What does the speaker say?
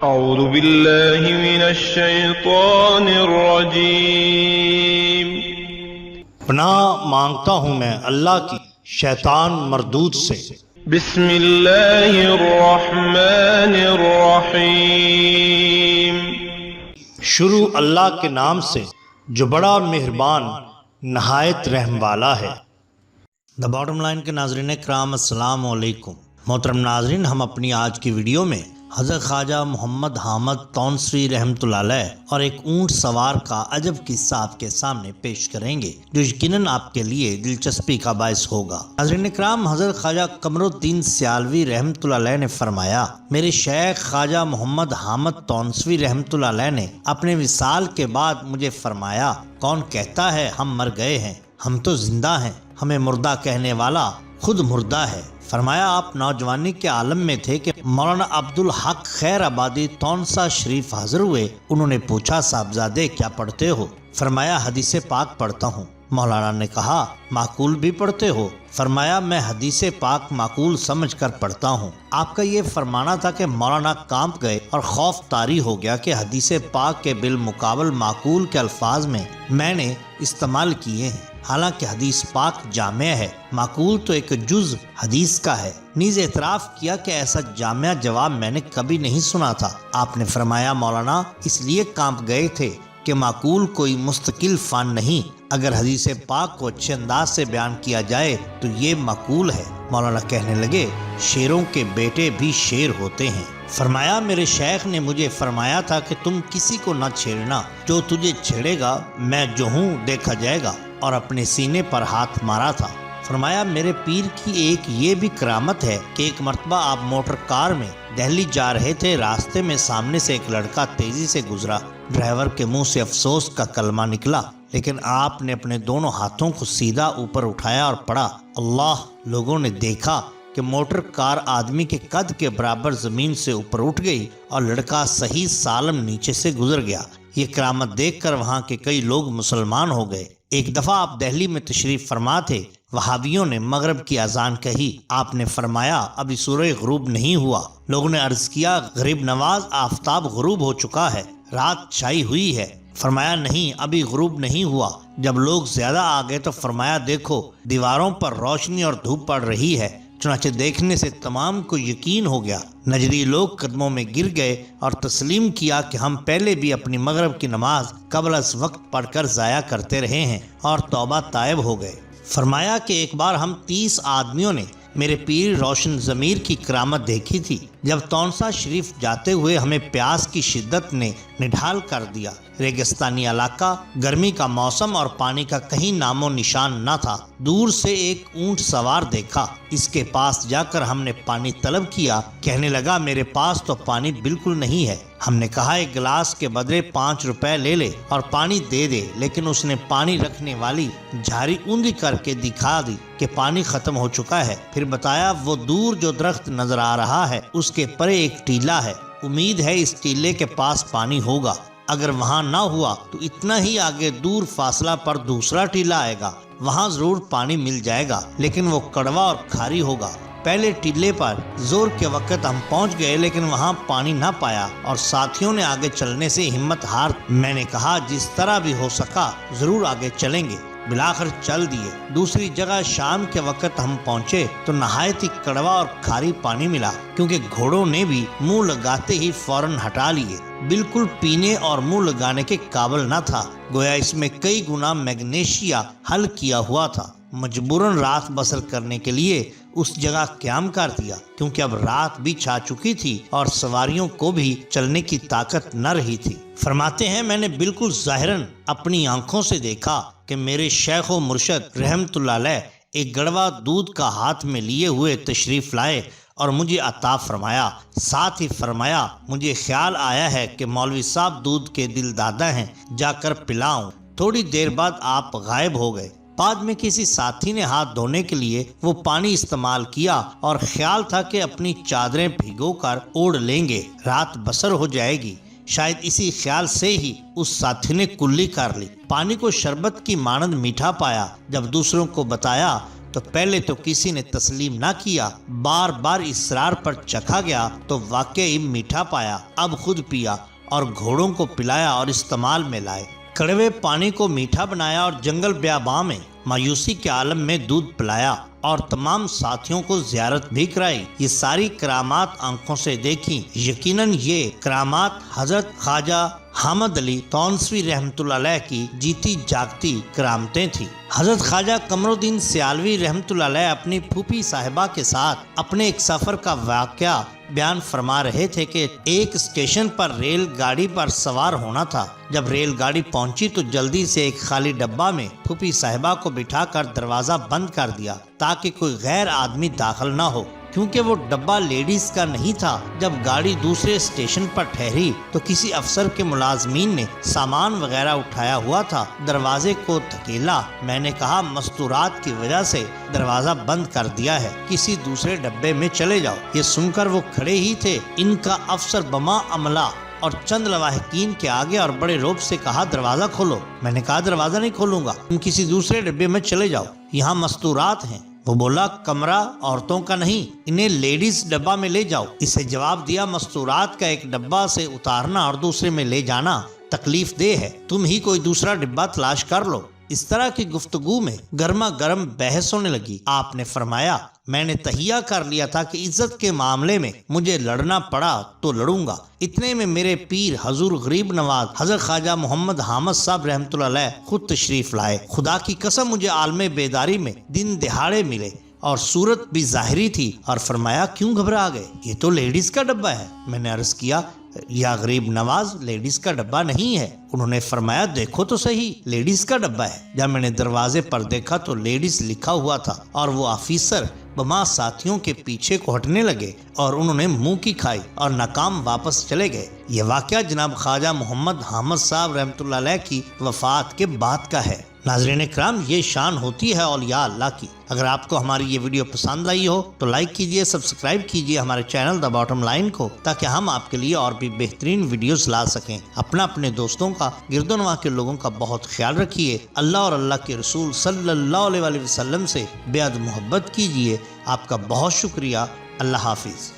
اعوذ باللہ من الشیطان الرجیم۔ پناہ مانگتا ہوں میں اللہ کی شیطان مردود سے۔ بسم اللہ الرحمن الرحیم۔ شروع اللہ کے نام سے جو بڑا مہربان نہایت رحم والا ہے۔ دا باٹم لائن کے ناظرین کرام، السلام علیکم۔ محترم ناظرین، ہم اپنی آج کی ویڈیو میں حضرت خواجہ محمد حامد تونسوی رحمۃ اللہ علیہ اور ایک اونٹ سوار کا عجب قصہ آپ کے سامنے پیش کریں گے جو یقیناً آپ کے لیے دلچسپی کا باعث ہوگا۔ ناظرین کرام، حضرت خواجہ قمر الدین سیالوی رحمۃ اللہ علیہ نے فرمایا، میرے شیخ خواجہ محمد حامد تونسوی رحمۃ اللہ علیہ نے اپنے وصال کے بعد مجھے فرمایا، کون کہتا ہے ہم مر گئے ہیں؟ ہم تو زندہ ہیں، ہمیں مردہ کہنے والا خود مردہ ہے۔ فرمایا، آپ نوجوانی کے عالم میں تھے کہ مولانا عبدالحق خیر آبادی تونسا شریف حاضر ہوئے۔ انہوں نے پوچھا، صاحبزادے کیا پڑھتے ہو؟ فرمایا، حدیث پاک پڑھتا ہوں۔ مولانا نے کہا، معقول بھی پڑھتے ہو؟ فرمایا، میں حدیث پاک معقول سمجھ کر پڑھتا ہوں۔ آپ کا یہ فرمانا تھا کہ مولانا کانپ گئے اور خوف طاری ہو گیا کہ حدیث پاک کے بالمقابل معقول کے الفاظ میں نے استعمال کیے ہیں، حالانکہ حدیث پاک جامع ہے، معقول تو ایک جز حدیث کا ہے۔ نیز اعتراف کیا کہ ایسا جامع جواب میں نے کبھی نہیں سنا تھا۔ آپ نے فرمایا، مولانا اس لیے کانپ گئے تھے کہ معقول کوئی مستقل فن نہیں، اگر حدیث پاک کو اچھے انداز سے بیان کیا جائے تو یہ معقول ہے۔ مولانا کہنے لگے، شیروں کے بیٹے بھی شیر ہوتے ہیں۔ فرمایا، میرے شیخ نے مجھے فرمایا تھا کہ تم کسی کو نہ چھیڑنا، جو تجھے چھیڑے گا میں جو ہوں دیکھا جائے گا، اور اپنے سینے پر ہاتھ مارا تھا۔ فرمایا، میرے پیر کی ایک یہ بھی کرامت ہے کہ ایک مرتبہ آپ موٹر کار میں دہلی جا رہے تھے، راستے میں سامنے سے ایک لڑکا تیزی سے گزرا، ڈرائیور کے منہ سے افسوس کا کلمہ نکلا، لیکن آپ نے اپنے دونوں ہاتھوں کو سیدھا اوپر اٹھایا اور پڑھا، اللہ۔ لوگوں نے دیکھا کہ موٹر کار آدمی کے قد کے برابر زمین سے اوپر اٹھ گئی اور لڑکا صحیح سالم نیچے سے گزر گیا۔ یہ کرامت دیکھ کر وہاں کے کئی لوگ مسلمان ہو گئے۔ ایک دفعہ آپ دہلی میں تشریف فرما تھے، وہابیوں نے مغرب کی اذان کہی، آپ نے فرمایا، ابھی سورج غروب نہیں ہوا۔ لوگوں نے عرض کیا، غریب نواز آفتاب غروب ہو چکا ہے، رات چھائی ہوئی ہے۔ فرمایا، نہیں، ابھی غروب نہیں ہوا۔ جب لوگ زیادہ آ گئے تو فرمایا، دیکھو دیواروں پر روشنی اور دھوپ پڑ رہی ہے۔ چنانچہ دیکھنے سے تمام کو یقین ہو گیا۔ نجری لوگ قدموں میں گر گئے اور تسلیم کیا کہ ہم پہلے بھی اپنی مغرب کی نماز قبل از وقت پڑھ کر ضائع کرتے رہے ہیں اور توبہ طائب ہو گئے۔ فرمایا کہ ایک بار ہم 30 آدمیوں نے میرے پیر روشن ضمیر کی کرامت دیکھی تھی۔ جب تونسا شریف جاتے ہوئے ہمیں پیاس کی شدت نے نڈھال کر دیا، ریگستانی علاقہ، گرمی کا موسم اور پانی کا کہیں نام و نشان نہ تھا۔ دور سے ایک اونٹ سوار دیکھا، اس کے پاس جا کر ہم نے پانی طلب کیا، کہنے لگا، میرے پاس تو پانی بالکل نہیں ہے۔ ہم نے کہا، ایک گلاس کے بدلے 5 روپے لے لے اور پانی دے دے، لیکن اس نے پانی رکھنے والی جھاری اوندھی کر کے دکھا دی کہ پانی ختم ہو چکا ہے۔ پھر بتایا، وہ دور جو درخت نظر آ رہا ہے اس کے پرے ایک ٹیلا ہے، امید ہے اس ٹیلے کے پاس پانی ہوگا، اگر وہاں نہ ہوا تو اتنا ہی آگے دور فاصلہ پر دوسرا ٹیلا آئے گا، وہاں ضرور پانی مل جائے گا، لیکن وہ کڑوا اور کھاری ہوگا۔ پہلے ٹیلے پر زور کے وقت ہم پہنچ گئے، لیکن وہاں پانی نہ پایا اور ساتھیوں نے آگے چلنے سے ہمت ہار۔ میں نے کہا، جس طرح بھی ہو سکا ضرور آگے چلیں گے۔ بلاخر چل دیے۔ دوسری جگہ شام کے وقت ہم پہنچے تو نہایت ہی کڑوا اور کھاری پانی ملا، کیونکہ گھوڑوں نے بھی منہ لگاتے ہی فوراً ہٹا لیے، بالکل پینے اور منہ لگانے کے قابل نہ تھا، گویا اس میں کئی گنا میگنیشیا حل کیا ہوا تھا۔ مجبوراً رات بسر کرنے کے لیے اس جگہ قیام کر دیا، کیونکہ اب رات بھی چھا چکی تھی اور سواریوں کو بھی چلنے کی طاقت نہ رہی تھی۔ فرماتے ہیں، میں نے بالکل ظاہراً اپنی آنکھوں سے دیکھا کہ میرے شیخ و مرشد رحمت اللہ علیہ ایک گڑوا دودھ کا ہاتھ میں لیے ہوئے تشریف لائے اور مجھے عطا فرمایا۔ ساتھ ہی فرمایا، مجھے خیال آیا ہے کہ مولوی صاحب دودھ کے دل دادا ہیں، جا کر پلاؤں۔ تھوڑی دیر بعد آپ غائب ہو گئے۔ بعد میں کسی ساتھی نے ہاتھ دھونے کے لیے وہ پانی استعمال کیا اور خیال تھا کہ اپنی چادریں بھگو کر اوڑھ لیں گے، رات بسر ہو جائے گی۔ شاید اسی خیال سے ہی اس ساتھی نے کلی کر لی۔ پانی کو شربت کی مانند میٹھا پایا۔ جب دوسروں کو بتایا تو پہلے تو کسی نے تسلیم نہ کیا، بار بار اصرار پر چکھا گیا تو واقعی میٹھا پایا، اب خود پیا اور گھوڑوں کو پلایا اور استعمال میں لائے۔ کڑوے پانی کو میٹھا بنایا اور جنگل بیاباں میں مایوسی کے عالم میں دودھ پلایا اور تمام ساتھیوں کو زیارت بھی کرائی۔ یہ ساری کرامات آنکھوں سے دیکھی۔ یقیناً یہ کرامات حضرت خواجہ حامد علی تونسوی رحمۃ اللہ علیہ کی جیتی جاگتی کرامتیں تھیں۔ حضرت خواجہ قمر الدین سیالوی رحمۃ اللہ علیہ اپنی پھوپھی صاحبہ کے ساتھ اپنے ایک سفر کا واقعہ بیان فرما رہے تھے کہ ایک اسٹیشن پر ریل گاڑی پر سوار ہونا تھا۔ جب ریل گاڑی پہنچی تو جلدی سے ایک خالی ڈبہ میں پھوپھی صاحبہ کو بٹھا کر دروازہ بند کر دیا تاکہ کوئی غیر آدمی داخل نہ ہو، کیونکہ وہ ڈبہ لیڈیز کا نہیں تھا۔ جب گاڑی دوسرے اسٹیشن پر ٹھہری تو کسی افسر کے ملازمین نے سامان وغیرہ اٹھایا ہوا تھا، دروازے کو دھکیلا۔ میں نے کہا مستورات کی وجہ سے دروازہ بند کر دیا ہے، کسی دوسرے ڈبے میں چلے جاؤ۔ یہ سن کر وہ کھڑے ہی تھے۔ ان کا افسر بما عملہ اور چند لواحقین کے آگے اور بڑے روب سے کہا دروازہ کھولو۔ میں نے کہا دروازہ نہیں کھولوں گا، تم کسی دوسرے ڈبے میں چلے جاؤ، یہاں مستورات ہیں۔ وہ بولا کمرہ عورتوں کا نہیں، انہیں لیڈیز ڈبہ میں لے جاؤ۔ اسے جواب دیا مستورات کا ایک ڈبہ سے اتارنا اور دوسرے میں لے جانا تکلیف دہ ہے، تم ہی کوئی دوسرا ڈبہ تلاش کر لو۔ اس طرح کی گفتگو میں گرما گرم بحث ہونے لگی۔ آپ نے فرمایا میں نے تہیہ کر لیا تھا کہ عزت کے معاملے میں مجھے لڑنا پڑا تو لڑوں گا۔ اتنے میں میرے پیر حضور غریب نواز حضرت خواجہ محمد حامد صاحب رحمۃ اللہ علیہ خود تشریف لائے۔ خدا کی قسم مجھے عالم بیداری میں دن دہاڑے ملے اور صورت بھی ظاہری تھی، اور فرمایا کیوں گھبرا گئے، یہ تو لیڈیز کا ڈبہ ہے۔ میں نے عرض کیا یا غریب نواز لیڈیز کا ڈبہ نہیں ہے۔ انہوں نے فرمایا دیکھو تو صحیح، لیڈیز کا ڈبہ ہے۔ جب میں نے دروازے پر دیکھا تو لیڈیز لکھا ہوا تھا، اور وہ آفیسر بما ساتھیوں کے پیچھے کو ہٹنے لگے اور انہوں نے منہ کی کھائی اور ناکام واپس چلے گئے۔ یہ واقعہ جناب خواجہ محمد حامد صاحب رحمۃ اللہ علیہ کی وفات کے بعد کا ہے۔ ناظرین کرام، یہ شان ہوتی ہے اولیاء اللہ کی۔ اگر آپ کو ہماری یہ ویڈیو پسند آئی ہو تو لائک کیجئے، سبسکرائب کیجئے ہمارے چینل دا باٹم لائن کو، تاکہ ہم آپ کے لیے اور بھی بہترین ویڈیوز لا سکیں۔ اپنے دوستوں کا، گرد و نواح کے لوگوں کا بہت خیال رکھیے۔ اللہ اور اللہ کے رسول صلی اللہ علیہ وسلم سے بے حد محبت کیجئے۔ آپ کا بہت شکریہ۔ اللہ حافظ۔